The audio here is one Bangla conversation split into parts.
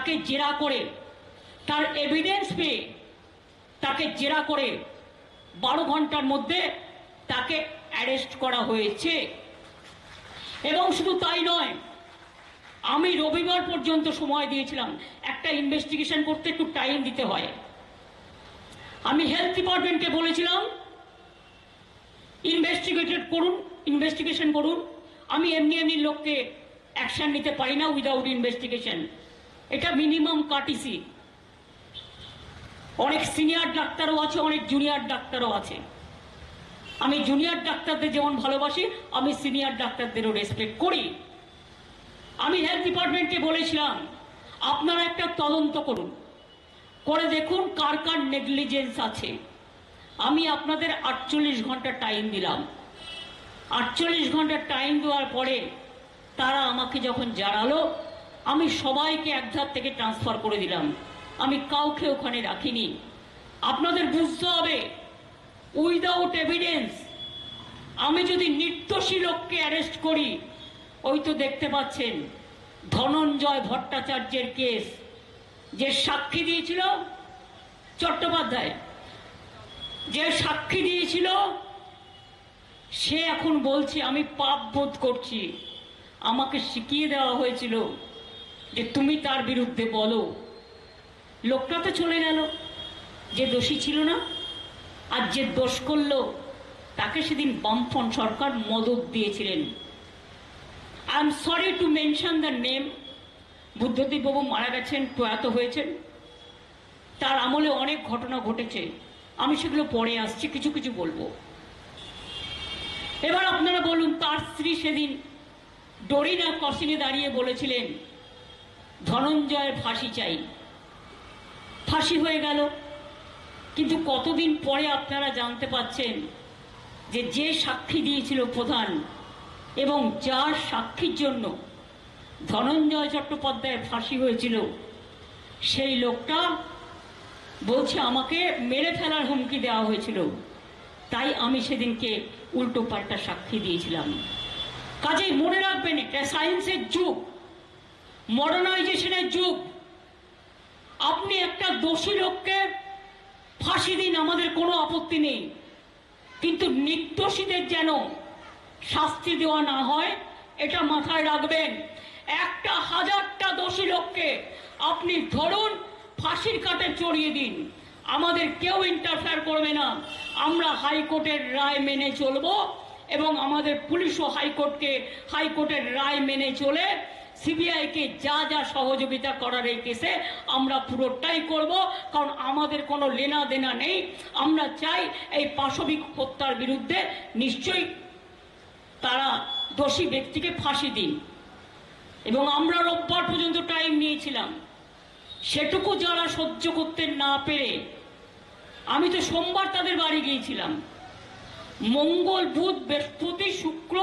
তাকে জেরা করে, তার এভিডেন্স পেয়ে তাকে জেরা করে 12 ঘন্টার মধ্যে তাকে অ্যারেস্ট করা হয়েছে। এবং শুধু তাই নয়, আমি রবিবার পর্যন্ত সময় দিয়েছিলাম। একটা ইনভেস্টিগেশন করতে একটু টাইম দিতে হয়। আমি হেলথ ডিপার্টমেন্টকে বলেছিলাম ইনভেস্টিগেশন করুন। আমি এমনি লোককে অ্যাকশন নিতে পারি না উইদাউট ইনভেস্টিগেশন। এটা মিনিমাম কার্টিসি। অনেক সিনিয়র ডাক্তারও আছে, অনেক জুনিয়র ডাক্তারও আছে। আমি জুনিয়র ডাক্তারদের যেমন ভালোবাসি, আমি সিনিয়র ডাক্তারদেরও রেসপেক্ট করি। আমি হেলথ ডিপার্টমেন্টকে বলেছিলাম আপনারা একটা তদন্ত করুন, করে দেখুন কার কার নেগলিজেন্স আছে। আমি আপনাদের 48 ঘন্টা টাইম দিলাম। 48 ঘন্টা টাইম দেওয়ার পরে তারা আমাকে যখন জানালো, আমি সবাইকে একধার থেকে ট্রান্সফার করে দিলাম। আমি কাউকে ওখানে রাখিনি। আপনাদের বুঝতে হবে, উইদাউট এভিডেন্স আমি যদি নির্দোষী লোককে অ্যারেস্ট করি, ওই তো দেখতে পাচ্ছেন ধনঞ্জয় ভট্টাচার্যের কেস, যে সাক্ষী দিয়েছিল চট্টোপাধ্যায়, যে সাক্ষী দিয়েছিল, সে এখন বলছে আমি পাপ বোধ করছি। আমাকে শিখিয়ে দেওয়া হয়েছিল যে তুমি তার বিরুদ্ধে বলো। লোকটা তো চলে গেল, যে দোষী ছিল না। আর যে দোষ করলো তাকে সেদিন বামফ্রন্ট সরকার মদত দিয়েছিলেন। I am sorry to mention the name. Buddhadeb বাবু মারা গেছেন, প্রয়াত হয়েছেন। তার আমলে অনেক ঘটনা ঘটেছে, আমি সেগুলো পরে আসছি, কিছু কিছু বলবো। এবার আপনারা বলুন, তার স্ত্রী সেদিন ডরিনা ক্রসিংয়ে দাঁড়িয়ে বলেছিলেন ধনঞ্জয়ের ফাঁসি চাই। ফাঁসি হয়ে গেল, কিন্তু কতদিন পরে আপনারা জানতে পাচ্ছেন যে যে সাক্ষী দিয়েছিল প্রধান এবং যার সাক্ষীর জন্য ধনঞ্জয় চট্টোপাধ্যায়ের ফাঁসি হয়েছিল, সেই লোকটা বলছে আমাকে মেরে ফেলার হুমকি দেওয়া হয়েছিল, তাই আমি সেদিনকে উল্টো পাল্টা সাক্ষী দিয়েছিলাম। কাজেই মনে রাখবেন, এটা সায়েন্সের যুগ, মডার্নাইজেশনের যুগ। আপনি একটা দোষী লোককে ফাঁসি দিন, আমাদের কোনো আপত্তি নেই, কিন্তু নির্দোষীদের যেন শাস্তি দেওয়া না হয়, এটা মাথায় রাখবেন। একটা হাজারটা দোষী লোককে আপনি ধরুন, ফাঁসির কাঠে চড়িয়ে দিন, আমাদের কেউ ইন্টারফেয়ার করবে না। আমরা হাইকোর্টের রায় মেনে চলব এবং আমাদের পুলিশও হাইকোর্টের রায় মেনে চলে সিবিআইকে যা যা সহযোগিতা করার এই কেসে আমরা পুরোটাই করব, কারণ আমাদের কোনো লেনা দেনা নেই। আমরা চাই এই পাশবিক হত্যার বিরুদ্ধে নিশ্চয়ই তারা দোষী ব্যক্তিকে ফাঁসি দিন। এবং আমরা রোববার পর্যন্ত টাইম নিয়েছিলাম, সেটুকু যারা সহ্য করতে না পেরে, আমি তো সোমবার তাদের বাড়ি গিয়েছিলাম, মঙ্গল বুধ বৃহস্পতি শুক্র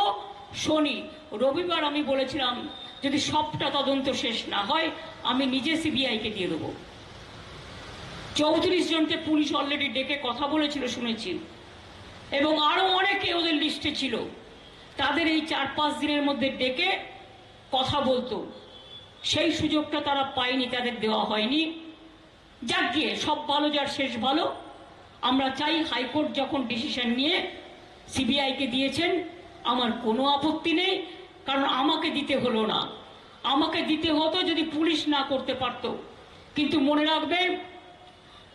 শনি রবিবার আমি বলেছিলাম যদি সবটা তদন্ত শেষ না হয় আমি নিজে সিবিআইকে দিয়ে দেবো। 34 জনকে পুলিশ অলরেডি ডেকে কথা বলেছিল শুনেছি, এবং আরো অনেকে ওদের লিস্টে ছিল, তাদের এই 4-5 দিনের মধ্যে ডেকে কথা বলতো। সেই সুযোগটা তারা পায়নি, তাদের দেওয়া হয়নি। যাক গিয়ে, সব ভালো যার শেষ ভালো। আমরা চাই হাইকোর্ট যখন ডিসিশন নিয়ে সিবিআইকে দিয়েছেন, আমার কোনো আপত্তি নেই, কারণ আমাকে দিতে হলো না। আমাকে দিতে হতো যদি পুলিশ না করতে পারত। কিন্তু মনে রাখবেন,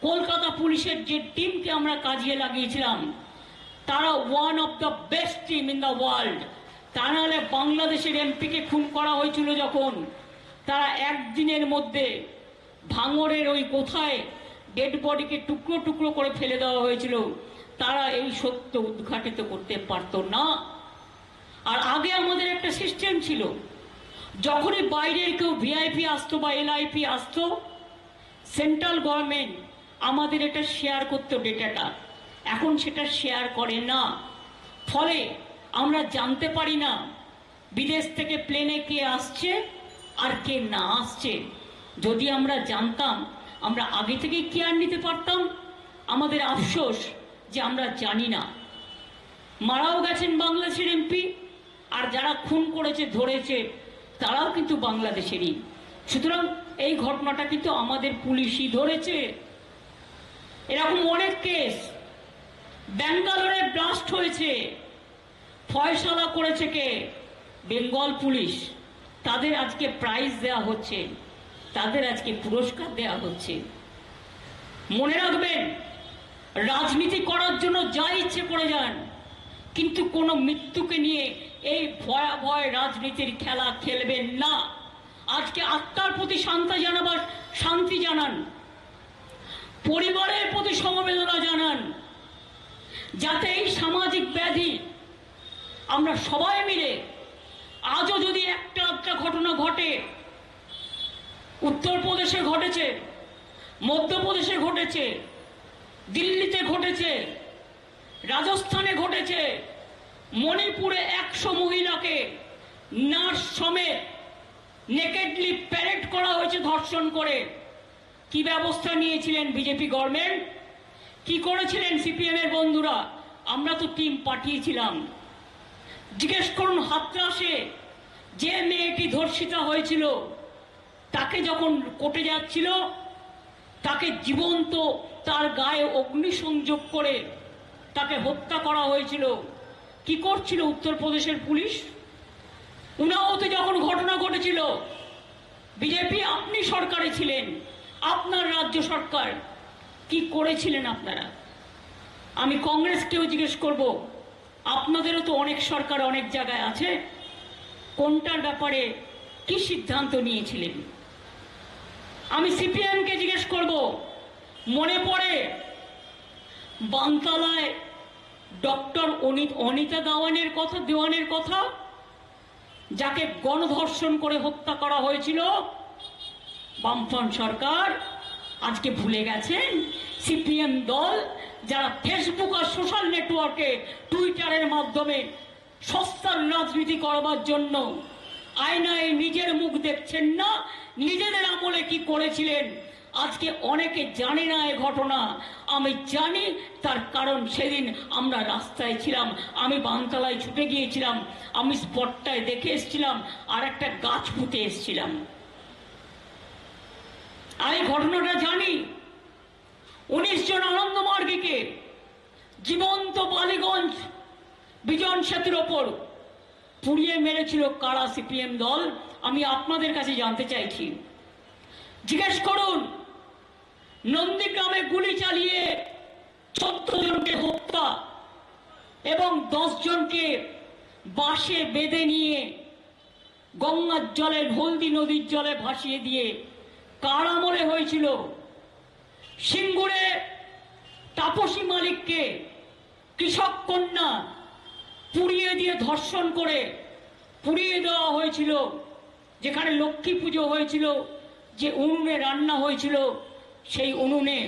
কলকাতা পুলিশের যে টিমকে আমরা কাজে লাগিয়েছিলাম, তারা one of the best team in the world. তা নাহলে বাংলাদেশের এমপিকে খুন করা হয়েছিল যখন, তারা একদিনের মধ্যে ভাঙড়ের ওই কোথায় ডেড বডিকে টুকরো টুকরো করে ফেলে দেওয়া হয়েছিল, তারা এই সত্য উদ্ঘাটিত করতে পারত না। আর আগে আমাদের একটা সিস্টেম ছিল, যখনই বাইরের কেউ ভিআইপি আসতো বা এলআইপি আসতো, সেন্ট্রাল গভর্নমেন্ট আমাদের এটা শেয়ার করতো ডেটাটা। এখন সেটা শেয়ার করে না, ফলে আমরা জানতে পারি না বিদেশ থেকে প্লেনে কে আসছে আর কে না আসছে। যদি আমরা জানতাম, আমরা আগে থেকেই কেয়ার নিতে পারতাম। আমাদের আফসোস যে আমরা জানি না। মারাও গেছেন বাংলাদেশের এমপি, আর যারা খুন করেছে ধরেছে তারাও কিন্তু বাংলাদেশেরই। সুতরাং এই ঘটনাটা কিন্তু আমাদের পুলিশই ধরেছে। এরকম অনেক কেস। ব্যাঙ্গালোরে ব্লাস্ট হয়েছে, ফয়সালা করেছে কে? বেঙ্গল পুলিশ। তাদের আজকে প্রাইজ দেয়া হচ্ছে, তাদের আজকে পুরস্কার দেয়া হচ্ছে। মনে রাখবেন, রাজনীতি করার জন্য যা ইচ্ছে করে যান, কিন্তু কোনো মৃত্যুকে নিয়ে এই ভয়াবহ রাজনীতির খেলা খেলবেন না। আজকে আত্মার প্রতি শান্তি জানান, পরিবারের প্রতি সমবেদনা জানান, যাতে এই সামাজিক ব্যাধি আমরা সবাই মিলে, আজও যদি একটা ঘটনা ঘটে, উত্তরপ্রদেশে ঘটেছে, মধ্যপ্রদেশে ঘটেছে, দিল্লিতে ঘটেছে, রাজস্থানে ঘটেছে, মণিপুরে 100 মহিলাকে নার্স সমেত নেকেডলি প্যারেড করা হয়েছে ধর্ষণ করে। কি ব্যবস্থা নিয়েছিলেন বিজেপি গভর্নমেন্ট? কি করেছিলেন সিপিএম এর বন্ধুরা? আমরা তো টিম পাঠিয়েছিলাম। জিজ্ঞেস করুন, হাতরাসে যে মেয়েটি ধর্ষিতা হয়েছিল, তাকে যখন কোর্টে যাচ্ছিল, তাকে জীবন্ত তার গায়ে অগ্নিসংযোগ করে তাকে হত্যা করা হয়েছিল। কি করছিল উত্তরপ্রদেশের পুলিশ? উনাওতে যখন ঘটনা ঘটেছিল, বিজেপি আপনি সরকারে ছিলেন, আপনার রাজ্য সরকার, কি করেছিলেন আপনারা? আমি কংগ্রেসকেও জিজ্ঞেস করব, আপনাদেরও তো অনেক সরকার অনেক জায়গায় আছে, কোনটার ব্যাপারে কি সিদ্ধান্ত নিয়েছিলেন? আমি সিপিএমকে জিজ্ঞেস করব, মনে পড়ে বানতলায় ডক্টর অনিতা দেওয়ানের কথা, যাকে গণধর্ষণ করে হত্যা করা হয়েছিল? বামফ্রন্ট সরকার আজকে ভুলে গেছেন? সিপিএম দল যারা ফেসবুক আর সোশ্যাল নেটওয়ার্কে, টুইটারের মাধ্যমে সস্তার রাজনীতি করবার জন্য আয়নায় নিজের মুখ দেখছেন না, নিজেদের আমলে কি করেছিলেন আজকে অনেকে জানে না। এই ঘটনা আমি জানি, তার কারণ সেদিন আমরা রাস্তায় ছিলাম, আমি বানতলায় ছুটে গিয়েছিলাম, আমি স্পটটায় দেখে এসেছিলাম, আর একটা গাছ পুঁতে এসেছিলাম। আমি ঘটনাটা জানি। 19 জন আনন্দমার্গীকে জীবন্ত বালিগঞ্জ বিজন সেতুর ওপর পুড়িয়ে মেরেছিল কারা? সিপিএম দল। আমি আপনাদের কাছে জানতে চাইছি, জিজ্ঞেস করুন, নন্দীগ্রামে গুলি চালিয়ে 14 জনকে হত্যা এবং 10 জনকে বাসে বেঁধে নিয়ে গঙ্গার জলে, হলদি নদীর জলে ভাসিয়ে দিয়ে কার আমলে হয়েছিল? সিঙ্গুরে তাপসী মালিককে কৃষক কন্যা পুড়িয়ে দিয়ে ধর্ষণ করে পুড়িয়ে দেওয়া হয়েছিল। যেখানে লক্ষ্মী পুজো হয়েছিল, যে উনুনে রান্না হয়েছিল, সেই উনুনে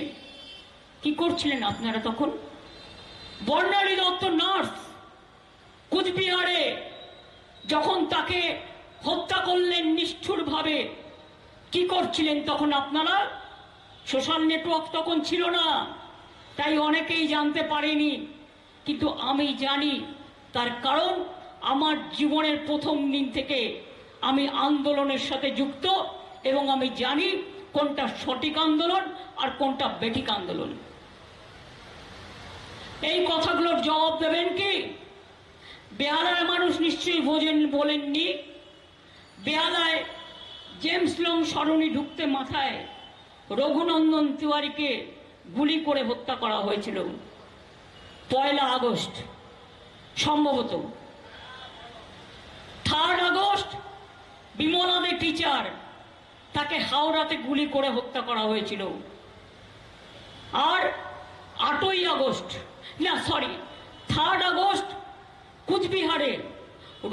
কি করছিলেন আপনারা তখন? বর্ণালী দত্ত নার্স কুচবিহারে যখন তাকে হত্যা করলেন নিষ্ঠুরভাবে, কি করছিলেন তখন আপনারা? সোশ্যাল নেটওয়ার্ক তখন ছিল না, তাই অনেকেই জানতে পারেনি, কিন্তু আমি জানি। তার কারণ আমার জীবনের প্রথম দিন থেকে আমি আন্দোলনের সাথে যুক্ত, এবং আমি জানি কোনটা সঠিক আন্দোলন আর কোনটা বেঠিক আন্দোলন। এই কথাগুলোর জবাব দেবেন কি? বেহালার মানুষ নিশ্চয়ই বলেননি, বেহালায় জেমস লং সরণি ঢুকতে মাথায় রঘুনন্দন তিওয়ারিকে গুলি করে হত্যা করা হয়েছিল 1 আগস্ট, সম্ভবত 3 আগস্ট বিমলা দে টিচার, তাকে হাওড়াতে গুলি করে হত্যা করা হয়েছিল। আর 3 আগস্ট কুচবিহারে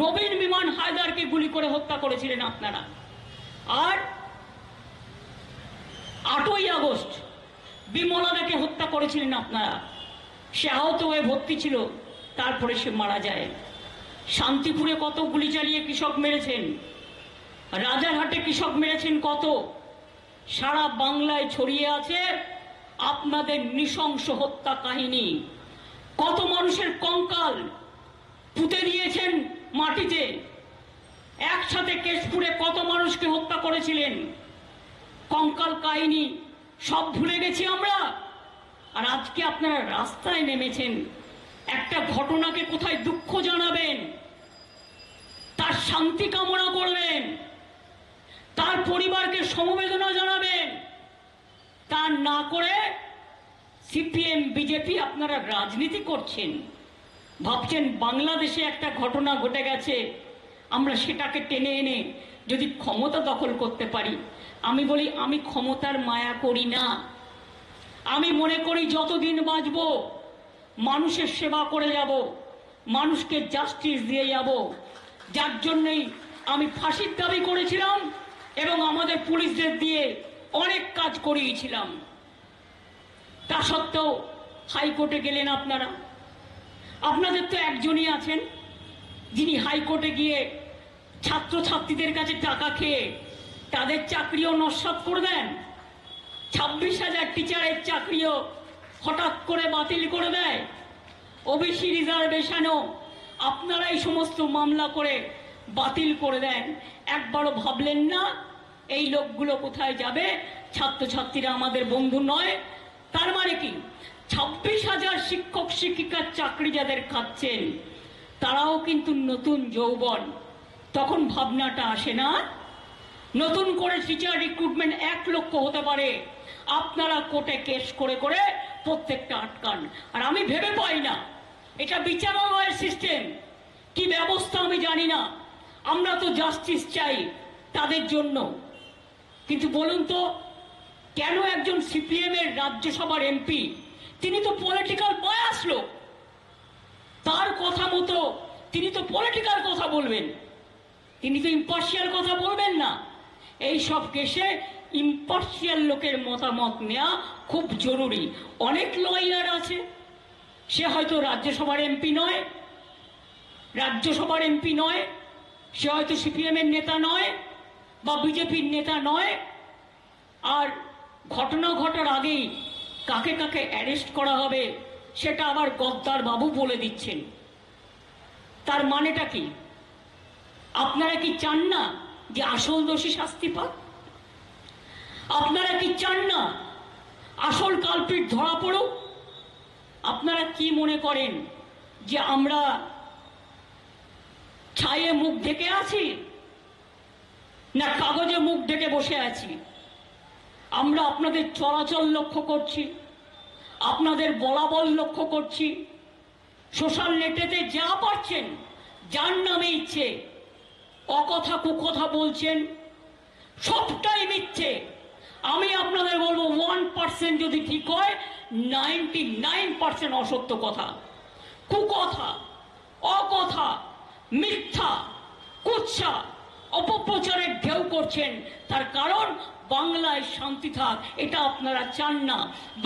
রবিন বিমান হায়দারকে গুলি করে হত্যা করেছিলেন আপনারা। আর 8 আগস্ট বিমলা দেকে হত্যা করেছিলেন আপনারা। সে আহত হয়ে ভর্তি ছিল, তারপরে সে মারা যায়। শান্তিপুরে কত গুলি চালিয়ে কৃষক মেরেছেন, রাজারহাটে কৃষক মেরেছেন কত, সারা বাংলায় ছড়িয়ে আছে আপনাদের নৃশংস হত্যা কাহিনী। কত মানুষের কঙ্কাল পুঁতে দিয়েছেন মাটিতে। একসাথে কেশপুরে কত মানুষকে হত্যা করেছিলেন। কঙ্কাল কাহিনী সব ভুলে গেছি আমরা। আর আজকে আপনারা রাস্তায় নেমেছেন, একটা ঘটনাকে কোথায় দুঃখ জানাবেন, তার শান্তি কামনা করবেন, তার পরিবারকে সমবেদনা জানাবেন, তা না করে সিপিএম বিজেপি আপনারা রাজনীতি করছেন। ভাবছেন বাংলাদেশে একটা ঘটনা ঘটে গেছে, আমরা সেটাকে টেনে এনে যদি ক্ষমতা দখল করতে পারি। আমি বলি, আমি ক্ষমতার মায়া করি না। আমি মনে করি যতদিন বাঁচব মানুষের সেবা করে যাব, মানুষকে জাস্টিস দিয়ে যাব। যার জন্যই আমি ফাঁসির দাবি করেছিলাম এবং আমাদের পুলিশদের দিয়ে অনেক কাজ করিয়েছিলাম। তা সত্ত্বেও হাইকোর্টে গেলেন আপনারা। আপনাদের তো একজনই আছেন যিনি হাইকোর্টে গিয়ে ছাত্রছাত্রীদের কাছে টাকা খেয়ে তাদের চাকরিও নস্যাৎ করে দেন। 26,000 টিচারের চাকরিও হঠাৎ করে বাতিল করে দেয়। ওবিসি রিজার্ভেশনও আপনারা এই সমস্ত মামলা করে বাতিল করে দেন। একবারও ভাবলেন না এই লোকগুলো কোথায় যাবে? ছাত্রছাত্রীরা আমাদের বন্ধু নয়। তার মানে কি 26,000 শিক্ষক শিক্ষিকার চাকরি যাদের খাচ্ছেন তারাও কিন্তু নতুন যৌবন। তখন ভাবনাটা আসে না নতুন করে টিচার রিক্রুটমেন্ট 1 লক্ষ হতে পারে। আপনারা কোর্টে কেস করে করে প্রত্যেকটা আটকান। আর আমি ভেবে পাই না এটা বিচারালয়ের সিস্টেম কি ব্যবস্থা আমি জানি না। আমরা তো জাস্টিস চাই তাদের জন্য, কিন্তু বলুন তো কেন একজন সিপিএম এর রাজ্যসভার এমপি, তিনি তো পলিটিক্যাল বায়াস লোক, তার কথা মতো তিনি তো পলিটিক্যাল কথা বলবেন, তিনি তো ইম্পার্শিয়াল কথা বলবেন না। এই সব কেসে ইম্পার্শিয়াল লোকের মতামত নেওয়া খুব জরুরি। অনেক লয়ার আছে, সে হয়তো রাজ্যসভার এমপি নয়, সে হয়তো সিপিএম এর নেতা নয় বা বিজেপির নেতা নয়। আর ঘটনা ঘটার আগেই কাকে কাকে অ্যারেস্ট করা হবে সেটা আবার গদ্দার বাবু বলে দিচ্ছেন। তার মানেটা কি? আপনারা কি চান না যে আসল দোষী শাস্তি পাক? আপনারা কি চান না আসল কালপিট ধরা পড়ুক? আপনারা কি মনে করেন যে আমরা ছায়ে মুখ ঢেকে আছি না কাগজে মুখ ঢেকে বসে আছি? আমরা আপনাদের চলাচল লক্ষ্য করছি, আপনাদের বলাবল লক্ষ্য করছি। সোশ্যাল নেটেতে যা পাচ্ছেন, যার নামে ইচ্ছে অকথা কুকথা বলছেন, সবটাই মিথ্যে। আমি আপনাদের বলবো 1% যদি ঠিক হয়, 99% অসত্য কথা, কুকথা, অকথা, মিথ্যা, কুৎসা, অপপ্রচারের ঢেউ করছেন। তার কারণ বাংলায় শান্তি থাক এটা আপনারা চান না,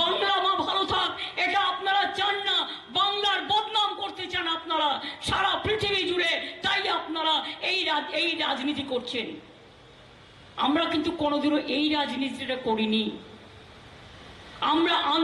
বাংলা মা ভালো থাক এটা আপনারা চান না, বাংলার বদনাম করতে চান আপনারা সারা পৃথিবী জুড়ে। তাই আপনারা এই রাজনীতি করছেন। আমরা কিন্তু কোনোদিনও এই রাজনীতিটা করিনি। আমরা